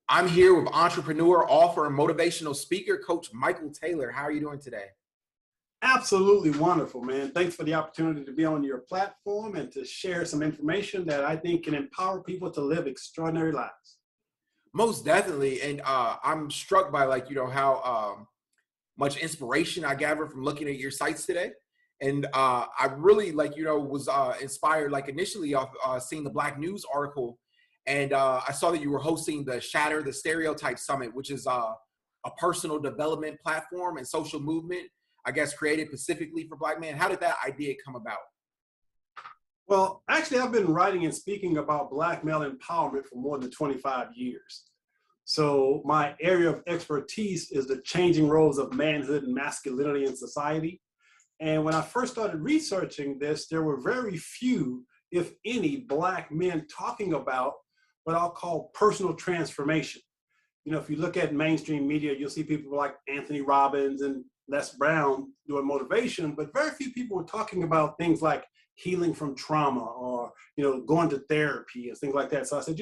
I'm here with entrepreneur, author, and motivational speaker, Coach Michael Taylor. How are you doing today? Absolutely wonderful, man. Thanks for the opportunity to be on your platform and to share some information that I think can empower people to live extraordinary lives. Most definitely. And I'm struck by how much inspiration I gathered from looking at your sites today. And I really was inspired initially off seeing the Black News article. And I saw that you were hosting the Shatter the Stereotypes Summit, which is a personal development platform and social movement, I guess, created specifically for Black men. How did that idea come about? Well, actually, I've been writing and speaking about Black male empowerment for more than 25 years. So my area of expertise is the changing roles of manhood and masculinity in society. And when I first started researching this, there were very few, if any, Black men talking about what I'll call personal transformation. You know, if you look at mainstream media, you'll see people like Anthony Robbins and Les Brown doing motivation, but very few people were talking about things like healing from trauma or, going to therapy and things like that. So I said,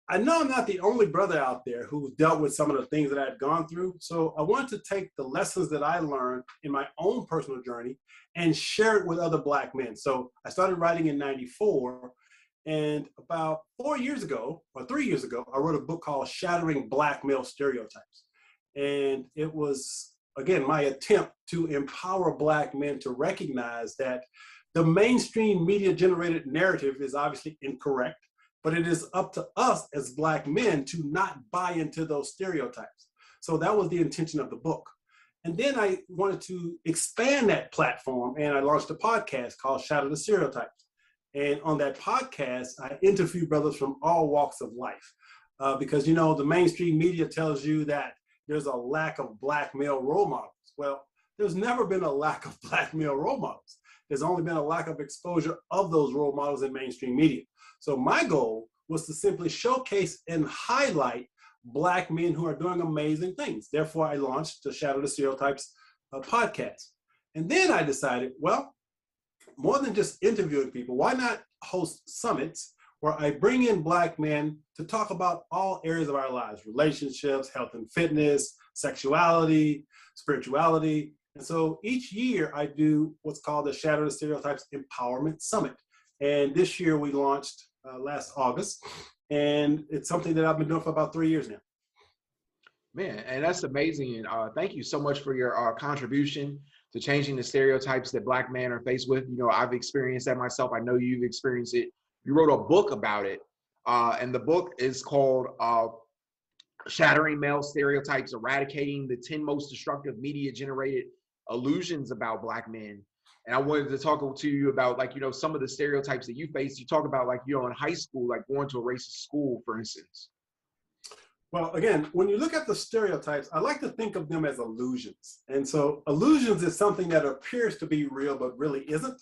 I know I'm not the only brother out there who's dealt with some of the things that I've gone through. So I wanted to take the lessons that I learned in my own personal journey and share it with other Black men. So I started writing in '94. And about 4 years ago, or 3 years ago, I wrote a book called Shattering Blackmail Stereotypes. And it was, again, my attempt to empower Black men to recognize that the mainstream media-generated narrative is obviously incorrect, but it is up to us as Black men to not buy into those stereotypes. So that was the intention of the book. And then I wanted to expand that platform, and I launched a podcast called Shatter the Stereotypes. And on that podcast, I interview brothers from all walks of life. Because, the mainstream media tells you that there's a lack of Black male role models. Well, there's never been a lack of Black male role models. There's only been a lack of exposure of those role models in mainstream media. So my goal was to simply showcase and highlight Black men who are doing amazing things. Therefore, I launched the Shatter the Stereotypes podcast. And then I decided, well, more than just interviewing people, why not host summits where I bring in Black men to talk about all areas of our lives: relationships, health and fitness, sexuality, spirituality. And so each year I do what's called the Shatter the Stereotypes Empowerment Summit. And this year we launched last August, and it's something that I've been doing for about 3 years now. Man, and that's amazing. And thank you so much for your contribution to changing the stereotypes that Black men are faced with. I've experienced that myself. I know you've experienced it. You wrote a book about it. And the book is called Shattering Male Stereotypes, Eradicating the 10 Most Destructive Media-Generated Illusions About Black Men. And I wanted to talk to you about, some of the stereotypes that you face. You talk about, in high school, going to a racist school, for instance. Well, again, when you look at the stereotypes, I like to think of them as illusions. And so illusions is something that appears to be real, but really isn't.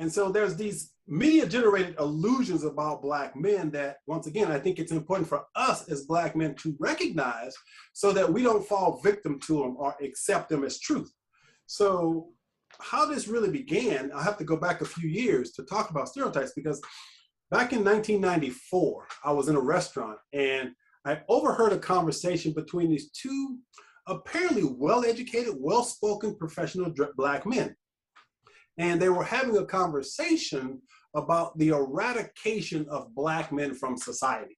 And so there's these media-generated illusions about Black men that, once again, I think it's important for us as Black men to recognize so that we don't fall victim to them or accept them as truth. So how this really began, I have to go back a few years to talk about stereotypes, because back in 1994, I was in a restaurant and I overheard a conversation between these two apparently well-educated, well-spoken professional Black men. And they were having a conversation about the eradication of Black men from society.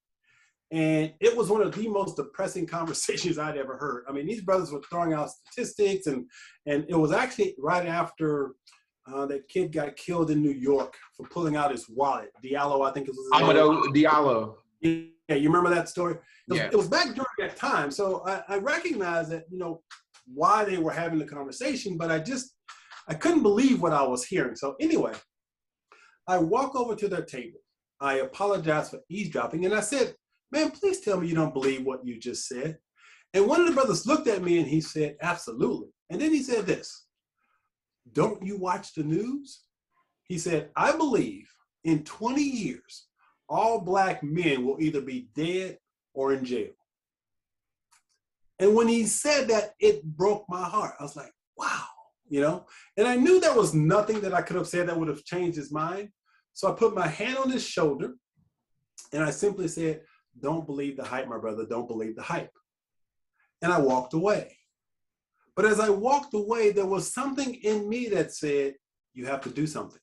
And it was one of the most depressing conversations I'd ever heard. I mean, these brothers were throwing out statistics, and it was actually right after that kid got killed in New York for pulling out his wallet. Diallo, I think it was his name. Amadou Diallo. Yeah, you remember that story? Yeah. It was back during that time. So I recognized that, why they were having the conversation, but I couldn't believe what I was hearing. So anyway, I walk over to their table. I apologize for eavesdropping. And I said, man, please tell me you don't believe what you just said. And one of the brothers looked at me and he said, absolutely. And then he said this: don't you watch the news? He said, I believe in 20 years, all Black men will either be dead or in jail. And when he said that, it broke my heart. I was like, wow, and I knew there was nothing that I could have said that would have changed his mind. So I put my hand on his shoulder and I simply said, don't believe the hype, my brother, don't believe the hype. And I walked away. But as I walked away, there was something in me that said, you have to do something.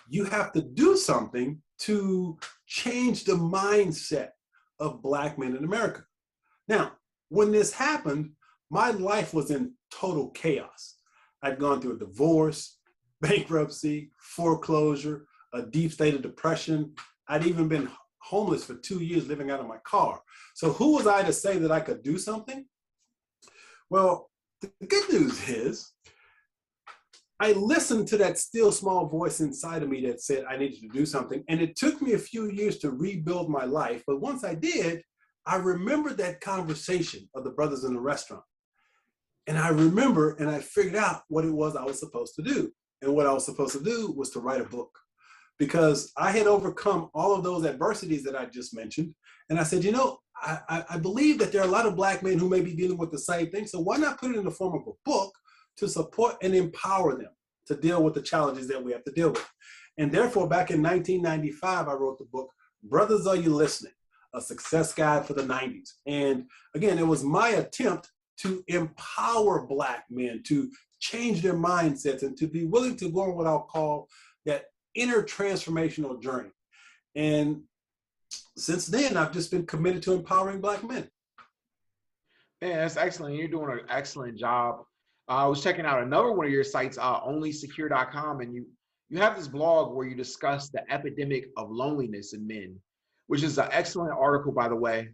You have to do something to change the mindset of Black men in America. Now, when this happened, my life was in total chaos. I'd gone through a divorce, bankruptcy, foreclosure, a deep state of depression. I'd even been homeless for 2 years living out of my car. So who was I to say that I could do something? Well, the good news is I listened to that still small voice inside of me that said I needed to do something. And it took me a few years to rebuild my life. But once I did, I remembered that conversation of the brothers in the restaurant. And I remember and I figured out what it was I was supposed to do. And what I was supposed to do was to write a book, because I had overcome all of those adversities that I just mentioned. And I said, you know, I believe that there are a lot of Black men who may be dealing with the same thing. So why not put it in the form of a book to support and empower them to deal with the challenges that we have to deal with? And therefore, back in 1995, I wrote the book, Brothers, Are You Listening? A Success Guide for the 90s. And again, it was my attempt to empower Black men to change their mindsets and to be willing to go on what I'll call that inner transformational journey. And since then, I've just been committed to empowering Black men. Man, that's excellent. You're doing an excellent job. I was checking out another one of your sites, onlysecure.com, and you have this blog where you discuss the epidemic of loneliness in men, which is an excellent article, by the way.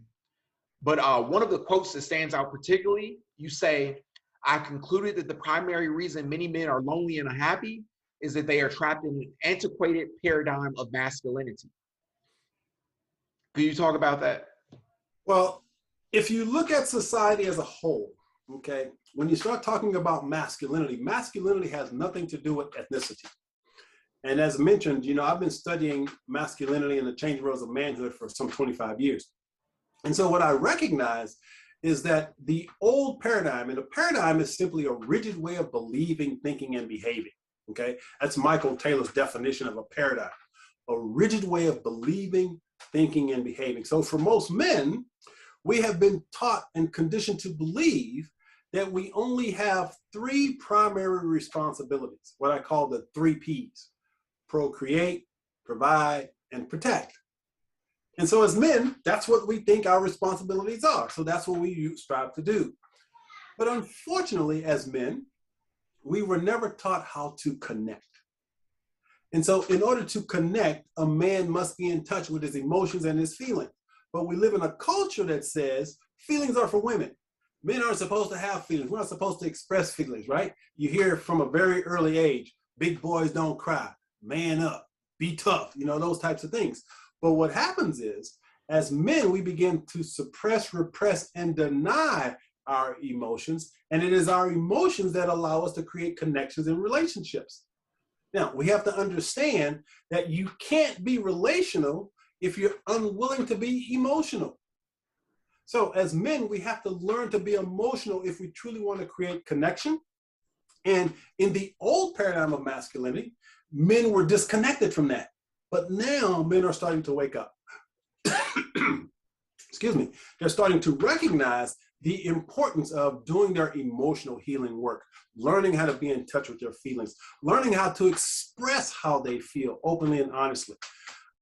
But one of the quotes that stands out particularly, you say, I concluded that the primary reason many men are lonely and unhappy is that they are trapped in an antiquated paradigm of masculinity. Can you talk about that? Well, if you look at society as a whole, okay, when you start talking about masculinity, masculinity has nothing to do with ethnicity. And as mentioned, you know, I've been studying masculinity and the changing roles of manhood for some 25 years. And so what I recognize is that the old paradigm, and a paradigm is simply a rigid way of believing, thinking, and behaving, okay? That's Michael Taylor's definition of a paradigm, a rigid way of believing, thinking, and behaving. So for most men, we have been taught and conditioned to believe that we only have three primary responsibilities, what I call the 3 Ps: procreate, provide, and protect. And so as men, that's what we think our responsibilities are. So that's what we strive to do. But unfortunately, as men, we were never taught how to connect. And so in order to connect, a man must be in touch with his emotions and his feelings. But we live in a culture that says feelings are for women. Men aren't supposed to have feelings. We're not supposed to express feelings, right? You hear from a very early age, big boys don't cry, man up, be tough, you know, those types of things. But what happens is, as men, we begin to suppress, repress, and deny our emotions. And it is our emotions that allow us to create connections and relationships. Now, we have to understand that you can't be relational if you're unwilling to be emotional. So as men, we have to learn to be emotional if we truly want to create connection. And in the old paradigm of masculinity, men were disconnected from that. But now men are starting to wake up. Excuse me. They're starting to recognize the importance of doing their emotional healing work, learning how to be in touch with their feelings, learning how to express how they feel openly and honestly.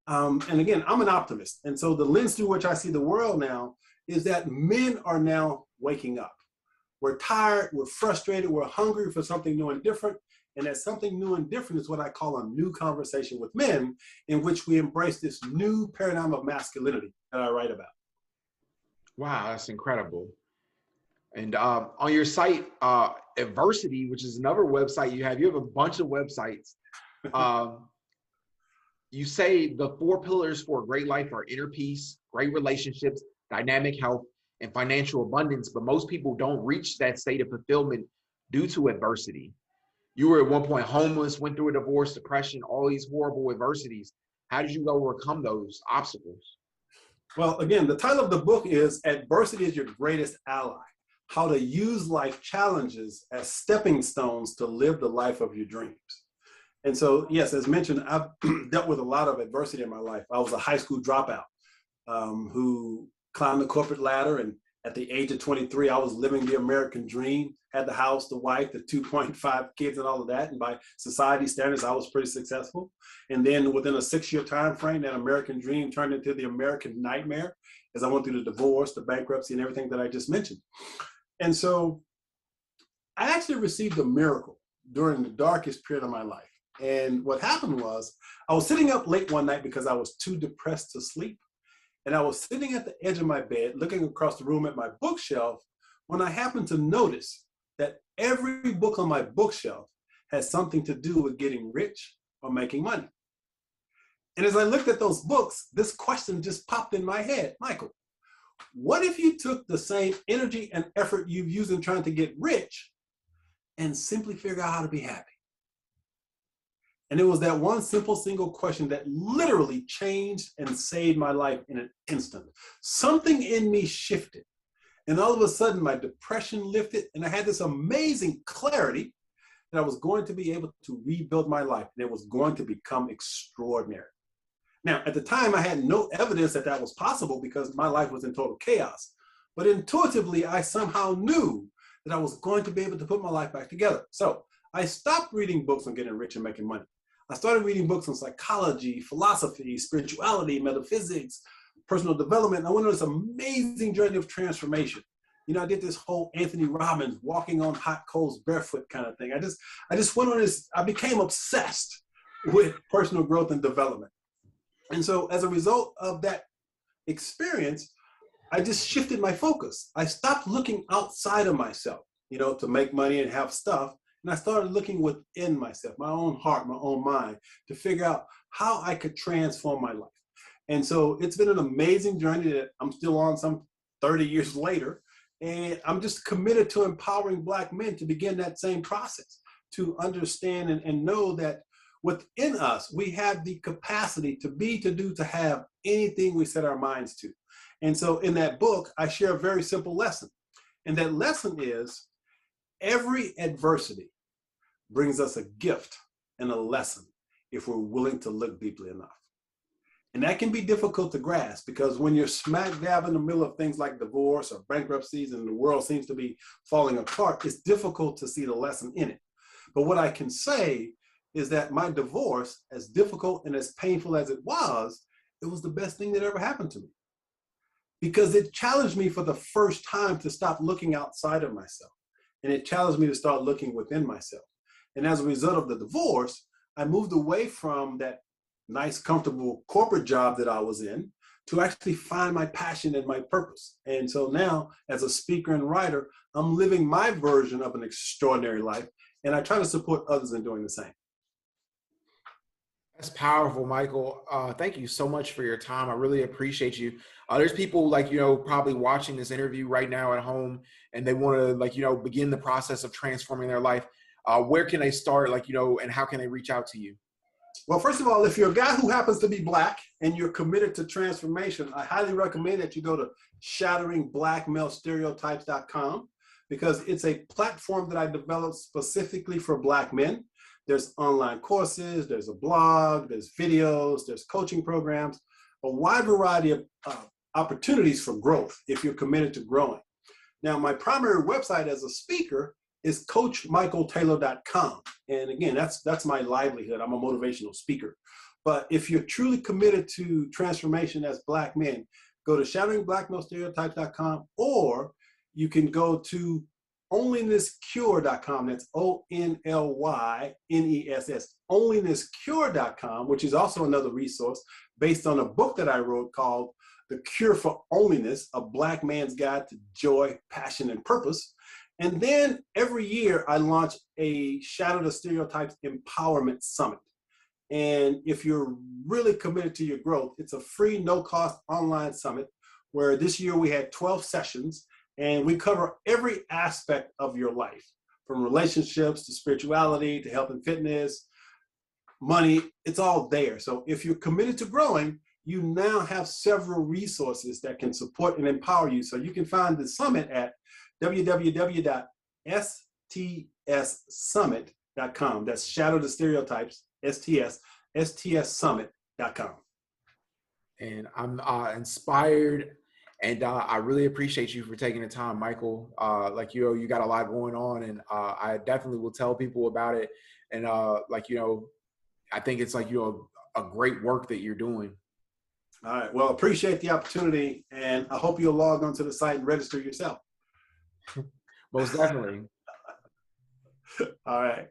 And again, I'm an optimist. And so the lens through which I see the world now is that men are now waking up. We're tired, we're frustrated, we're hungry for something new and different. And that something new and different is what I call a new conversation with men, in which we embrace this new paradigm of masculinity that I write about. Wow, that's incredible. And on your site, Adversity, which is another website you have a bunch of websites. You say the 4 pillars for a great life are inner peace, great relationships, dynamic health, and financial abundance. But most people don't reach that state of fulfillment due to adversity. You were at one point homeless, went through a divorce, depression, all these horrible adversities. How did you overcome those obstacles? Well, again, the title of the book is Adversity is Your Greatest Ally: How to Use Life Challenges as Stepping Stones to Live the Life of Your Dreams. And so, yes, as mentioned, I've dealt with a lot of adversity in my life. I was a high school dropout. who climbed the corporate ladder. And at the age of 23, I was living the American dream, had the house, the wife, the 2.5 kids and all of that. And by society standards, I was pretty successful. And then within a 6-year time frame, that American dream turned into the American nightmare as I went through the divorce, the bankruptcy, and everything that I just mentioned. And so I actually received a miracle during the darkest period of my life. And what happened was I was sitting up late one night because I was too depressed to sleep. And I was sitting at the edge of my bed, looking across the room at my bookshelf, when I happened to notice that every book on my bookshelf has something to do with getting rich or making money. And as I looked at those books, this question just popped in my head. Michael, what if you took the same energy and effort you've used in trying to get rich and simply figure out how to be happy? And it was that one simple single question that literally changed and saved my life in an instant. Something in me shifted. And all of a sudden, my depression lifted, and I had this amazing clarity that I was going to be able to rebuild my life, and it was going to become extraordinary. Now, at the time, I had no evidence that that was possible because my life was in total chaos. But intuitively, I somehow knew that I was going to be able to put my life back together. So I stopped reading books on getting rich and making money. I started reading books on psychology, philosophy, spirituality, metaphysics, personal development. I went on this amazing journey of transformation. You know, I did this whole Anthony Robbins walking on hot coals barefoot kind of thing. I just went on this, I became obsessed with personal growth and development. And so as a result of that experience, I just shifted my focus. I stopped looking outside of myself, you know, to make money and have stuff. And I started looking within myself, my own heart, my own mind, to figure out how I could transform my life. And so it's been an amazing journey that I'm still on some 30 years later. And I'm just committed to empowering Black men to begin that same process, to understand and know that within us, we have the capacity to be, to do, to have anything we set our minds to. And so in that book, I share a very simple lesson. And that lesson is every adversity brings us a gift and a lesson if we're willing to look deeply enough. And that can be difficult to grasp because when you're smack dab in the middle of things like divorce or bankruptcies and the world seems to be falling apart, it's difficult to see the lesson in it. But what I can say is that my divorce, as difficult and as painful as it was the best thing that ever happened to me. Because it challenged me for the first time to stop looking outside of myself. And it challenged me to start looking within myself. And as a result of the divorce, I moved away from that nice, comfortable corporate job that I was in to actually find my passion and my purpose. And so now, as a speaker and writer, I'm living my version of an extraordinary life, and I try to support others in doing the same. That's powerful, Michael. Thank you so much for your time. I really appreciate you. There's people like, you know, probably watching this interview right now at home and they want to like, you know, begin the process of transforming their life. Where can they start? Like, you know, and how can they reach out to you? Well, first of all, if you're a guy who happens to be Black and you're committed to transformation, I highly recommend that you go to ShatteringBlackmailStereotypes.com because it's a platform that I developed specifically for Black men. There's online courses, there's a blog, there's videos, there's coaching programs, a wide variety of opportunities for growth if you're committed to growing. Now, my primary website as a speaker is CoachMichaelTaylor.com. And again, that's my livelihood. I'm a motivational speaker. But if you're truly committed to transformation as Black men, go to ShatteringBlackmailStereotypes.com, or you can go to onlynesscure.com. That's ONLYNESS, onlynesscure.com, which is also another resource based on a book that I wrote called The Cure for Onlyness, A Black Man's Guide to Joy, Passion, and Purpose. And then every year I launch a Shatter the Stereotypes Empowerment Summit. And if you're really committed to your growth, it's a free, no-cost online summit where this year we had 12 sessions. And we cover every aspect of your life, from relationships to spirituality to health and fitness, money, it's all there. So if you're committed to growing, you now have several resources that can support and empower you. So you can find the summit at www.stssummit.com. That's Shatter the Stereotypes, STS, STSsummit.com. And I'm inspired, and I really appreciate you for taking the time, Michael. Like, you know, you got a lot going on, and I definitely will tell people about it. And like, you know, I think it's like, you know, a great work that you're doing. All right. Well, appreciate the opportunity, and I hope you'll log onto the site and register yourself. Most definitely. All right.